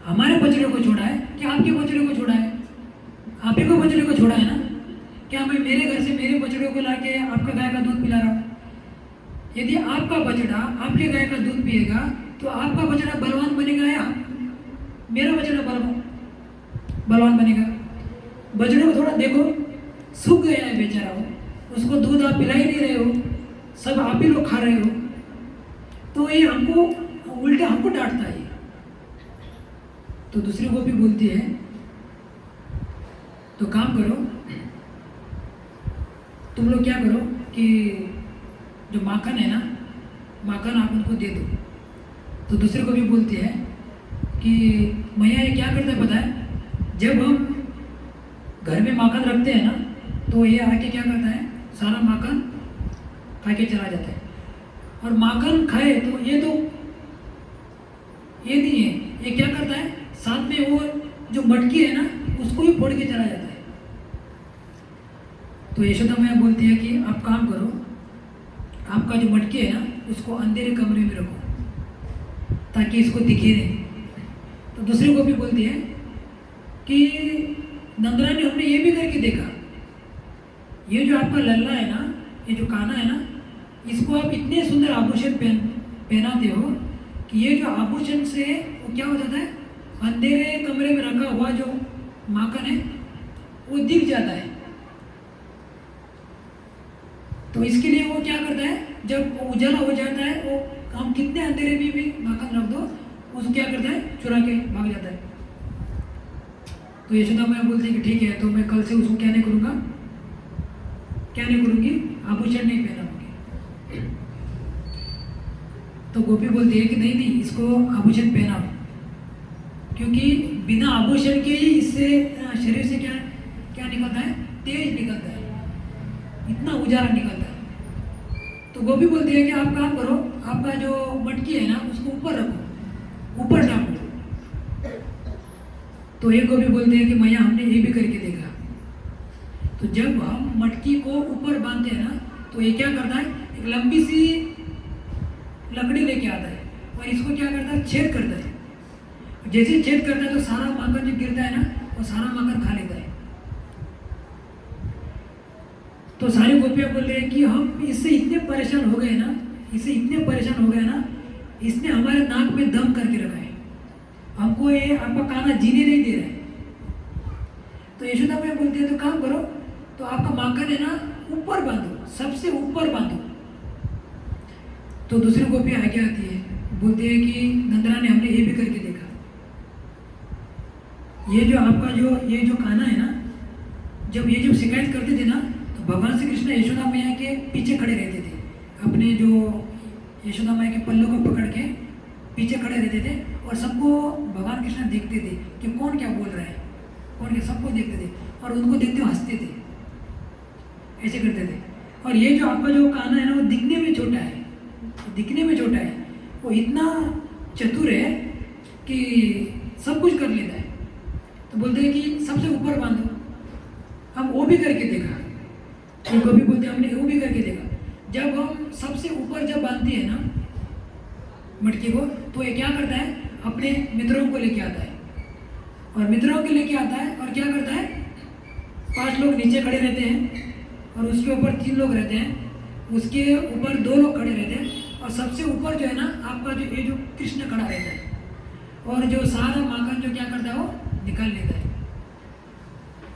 हमारे बछड़े को छोड़ा है कि आपके बछड़े को छोड़ा है? आप ही को बछड़े को छोड़ा है ना, क्या मैं मेरे घर से मेरे बछड़े को लाके आपका गाय का दूध पिला रहा हूँ? यदि आपका बछड़ा आपके गाय का दूध पिएगा तो आपका बछड़ा बलवान बनेगा या मेरा बछड़ा बलवान बनेगा? बछड़े को थोड़ा देखो, सूख गया है बेचारा, वो उसको दूध आप पिला ही नहीं रहे हो, सब आप ही लोग खा रहे हो। तो ये हमको उल्टा हमको डांटता है। तो दूसरे को भी बोलती है, तो काम करो, तुम लोग क्या करो कि जो माखन है ना, माखन आप उनको दे दो। तो दूसरे को भी बोलती है कि मैया ये क्या करता है पता है, जब हम घर में माखन रखते हैं ना तो ये आके क्या करता है, सारा माखन खा के चला जाता है। और माखन खाए तो ये नहीं है, ये क्या करता है, साथ में वो जो मटकी है ना उसको भी फोड़ के चला जाता है। तो यशोदा मैया बोलती है कि आप काम करो, आपका जो मटकी है ना उसको अंधेरे कमरे में रखो ताकि इसको दिखे नहीं। तो दूसरे को भी बोलती है कि नंदरानी हमने ये भी करके देखा, ये जो आपका लल्ला है ना, ये जो काना है ना, इसको आप इतने सुंदर आभूषण पहनाते हो कि ये जो आभूषण से वो क्या हो जाता है, अंधेरे कमरे में रखा हुआ जो माखन है वो दिख जाता है। तो इसके लिए वो क्या करता है, जब वो उजाला हो जाता है, वो हम कितने अंधेरे में भी माखन रख दो, उसको क्या करता है, चुरा के भाग जाता है। तो यशोदा मैया बोलती है कि ठीक है, तो मैं कल से उसको क्या नहीं करूँगा, क्या नहीं करूँगी, आभूषण नहीं पहनाऊंगी। तो गोपी बोलती है कि नहीं नहीं, इसको आभूषण पहनाओ, क्योंकि बिना आभूषण के ही इससे शरीर से क्या क्या निकलता है, तेज निकलता है, इतना उजाला निकलता है। तो गोपी बोलती है कि आप काम करो, आपका जो मटकी है ना उसको ऊपर रखो, ऊपर टांगो। तो एक गोपी बोलते हैं कि मैया हमने ये भी करके देखा। तो जब हम मटकी को ऊपर बांधते हैं ना तो ये क्या करता है, एक लंबी सी लकड़ी लेके आता है और इसको क्या करता है, छेद करता है। जैसे छेद करता है तो सारा माखन जो गिरता है ना वो सारा माखन खा लेता है। तो सारी गोपियाँ बोल रहे हैं कि हम इससे इतने परेशान हो गए ना, इससे इतने परेशान हो गए ना, इसने हमारे नाक में दम करके रखा है, हमको ये आपका काना जीने नहीं दे रहा है। तो यशोदा मैया बोलती है तो काम करो, तो आपका माखन है ना ऊपर बांधो, सबसे ऊपर बांधो। तो दूसरी गोपी आगे आती है, बोलती है कि नंदरानी हमने ये भी करके देखा, ये जो आपका ये जो काना है ना, जब ये जब शिकायत करते थे ना, तो भगवान श्री कृष्ण यशोदा मैया के पीछे खड़े रहते थे, अपने जो यशोदा मैया के पल्लों को पकड़ के पीछे खड़े रहते थे, और सबको भगवान कृष्ण देखते थे कि कौन क्या बोल रहा है, कौन क्या, सबको देखते थे, और उनको देखते हुए हंसते थे, ऐसे करते थे। और ये जो आपका जो काना है ना, वो दिखने में छोटा है, दिखने में छोटा है, वो इतना चतुर है कि सब कुछ कर लेता है। तो बोलते हैं कि सबसे ऊपर बांधो, हम वो भी करके देखा, तो कभी बोलते हैं हमने वो भी करके देखा। जब हम सबसे ऊपर जब बांधते हैं ना मटकी को, तो ये क्या करता है, अपने मित्रों को लेके आता है, और मित्रों को लेके आता है, और क्या करता है, 5 लोग नीचे खड़े रहते हैं, और उसके ऊपर 3 लोग रहते हैं, उसके ऊपर 2 लोग खड़े रहते हैं, और सबसे ऊपर जो है ना आपका जो ये जो कृष्ण खड़ा रहता है, और जो सारा माखन जो क्या करता है वो निकाल लेता है।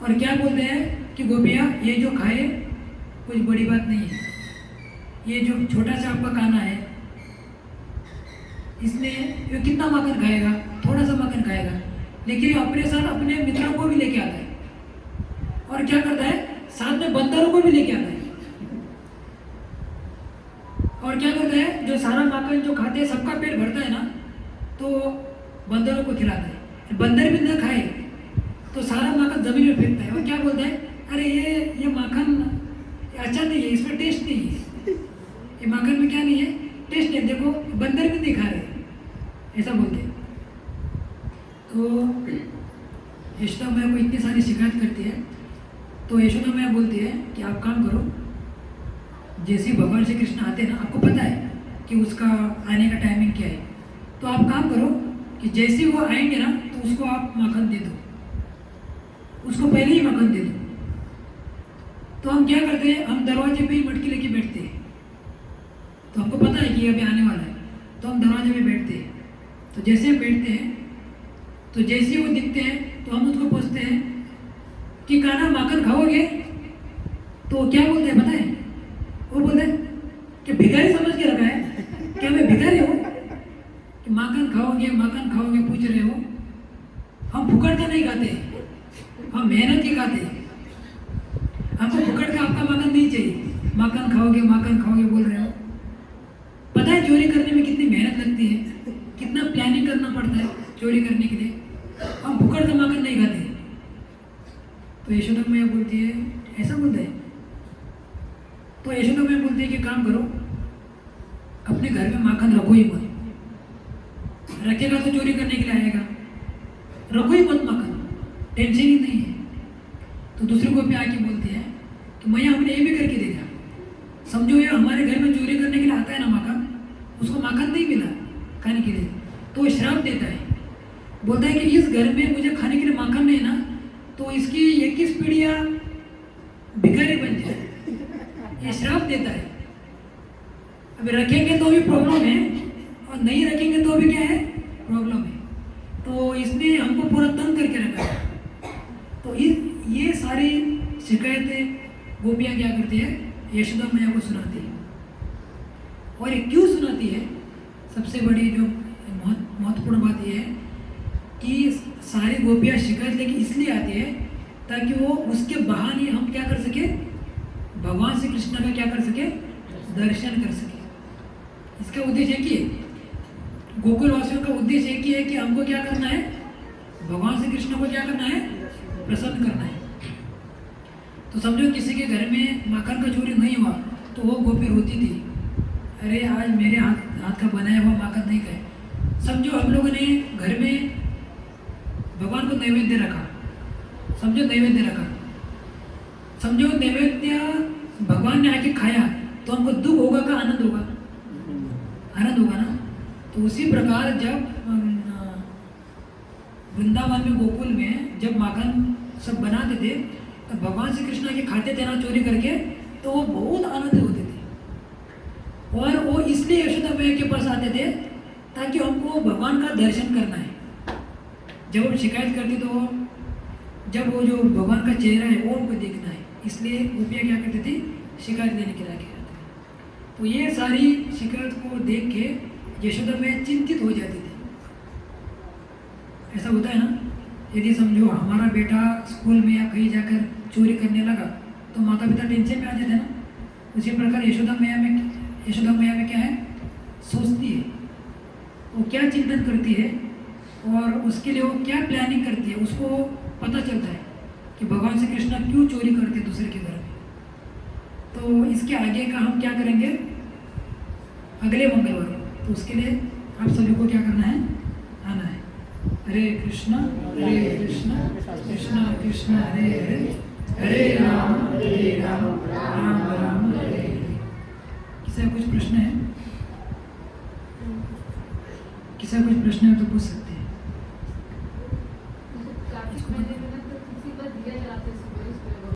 और क्या बोलते हैं कि गोपियाँ ये जो खाए कुछ बड़ी बात नहीं है, ये जो छोटा सा आपका काना है, इसने ये कितना माखन खाएगा, थोड़ा सा माखन खाएगा, लेकिन ये अपने साथ अपने मित्रों को भी लेके आता है, और क्या करता है, साथ में बंदरों को भी लेके आता है, और क्या करता है, जो सारा माखन जो खाते हैं सबका पेट भरता है ना, तो बंदरों को खिलाता है। बंदर भी ना खाए तो सारा माखन जमीन में फेंकता है, और क्या बोलता है, अरे ये माखन अच्छा नहीं है, इसमें टेस्ट नहीं है, ये माखन में क्या नहीं है, टेस्ट नहीं, देखो बंदर भी नहीं खा रहे, ऐसा बोलते हैं। तो यशोदा मैया को इतनी सारी शिकायत करती है, तो यशोदा मैया बोलती है कि आप काम करो, जैसे भगवान श्री कृष्ण आते हैं ना, आपको पता है कि उसका आने का टाइमिंग क्या है, तो आप काम करो कि जैसे वो आएंगे ना, तो उसको आप माखन दे दो, उसको पहले ही माखन दे दो। तो हम क्या करते हैं, हम दरवाजे पे ही मटकी लेके बैठते हैं, तो हमको पता है कि ये अभी आने वाला है, तो हम दरवाजे पे बैठते हैं। तो जैसे बैठते हैं, तो जैसे वो दिखते हैं, तो हम उसको पूछते हैं कि काना माखन खाओगे, तो क्या बोलते हैं पता है, वो बोलते हैं कि भिखारी समझ के रखा है, क्या मैं भिखारी हूँ कि माखन खाओगे पूछ रहे हो। हम फुकट का नहीं खाते, हम मेहनत के खाते हैं, हमको फुकट का आपका माखन नहीं चाहिए, माखन खाओगे बोल रहे हो। पता है चोरी करने में कितनी मेहनत लगती है, कितना प्लानिंग करना पड़ता है चोरी करने के लिए, हम फुकट का माखन नहीं खाते। तो यशोदा मैया बोलती है, ऐसा बोलते हैं, तो यशोदा मैया बोलती है कि काम करो, अपने घर में माखन रखो ही मत, रखेगा तो चोरी करने के लिए आएगा, रखो ही मत माखन, टेंशन ही नहीं है। तो दूसरे को भी आके बोलती है कि मैया हमने ये भी करके देखा, समझो ये हमारे घर में चोरी करने के लिए आता है ना माखन, उसको माखन नहीं मिला खाने के लिए, तो वो श्राप देता है, बोलता है कि इस घर में मुझे खाने के लिए माखन नहीं ना, तो इसकी 21 पीढ़ियाँ भिखारी बन जाए, ये श्राप देता है। अभी रखेंगे तो भी प्रॉब्लम है, और नहीं रखेंगे तो भी क्या है, प्रॉब्लम है। तो इसने हमको पूरा तंग करके रखा है। तो ये सारी शिकायतें गोपियाँ क्या करती है, यशोदा मैया को सुनाती है। और ये क्यों सुनाती है, सबसे बड़ी जो महत्वपूर्ण बात यह है कि सारी गोपियाँ शिकायत लेके इसलिए आती है ताकि वो उसके बहाने हम क्या कर सके, भगवान श्री कृष्ण का क्या कर सके, दर्शन कर सके। इसका उद्देश्य एक ही है, गोकुल वासियों का उद्देश्य एक ही है कि हमको क्या करना है, भगवान श्री कृष्ण को क्या करना है, प्रसन्न करना है। तो समझो किसी के घर में माखन का चोरी नहीं हुआ तो वो गोपी रोती थी, अरे आज मेरे हाथ का बनाया हुआ माखन नहीं खाए। समझो हम लोगों ने घर में भगवान को नैवेद्य रखा, समझो नैवेद्य रखा, समझो नैवेद्य भगवान ने आके खाया, तो हमको दुख होगा का आनंद होगा, आनंद होगा ना। तो उसी प्रकार जब वृंदावन में गोकुल में जब माखन सब बनाते थे, तो भगवान श्री कृष्ण के खाते थे ना चोरी करके, तो वो बहुत आनंदित होते थे और वो इसलिए यशोदा मैया के पास आते थे ताकि हमको भगवान का दर्शन करना है। जब हम शिकायत करते तो जब वो जो भगवान का चेहरा है वो हमको देखना है, इसलिए गोपियाँ क्या करते थे, शिकायत देने के लिए आते थे। तो ये सारी शिकायत को देख के यशोदा मैया चिंतित हो जाती थी। ऐसा होता है ना, यदि समझो हमारा बेटा स्कूल में या कहीं जाकर चोरी करने लगा तो माता पिता टेंशन में आ जाते हैं ना। उसी प्रकार यशोदा मैया में क्या है, सोचती है, वो क्या चिंतन करती है और उसके लिए वो क्या प्लानिंग करती है, उसको पता चलता है कि भगवान श्री कृष्ण क्यों चोरी करते दूसरे के घर में। तो इसके आगे का हम क्या करेंगे अगले मंगलवार को। तो उसके लिए आप सभी को क्या करना है, आना है। हरे कृष्णा कृष्णा कृष्णा हरे हरे, हरे राम राम राम हरे हरे। किसी का कुछ प्रश्न है, किसी का कुछ प्रश्न है तो पूछ सकते हैं।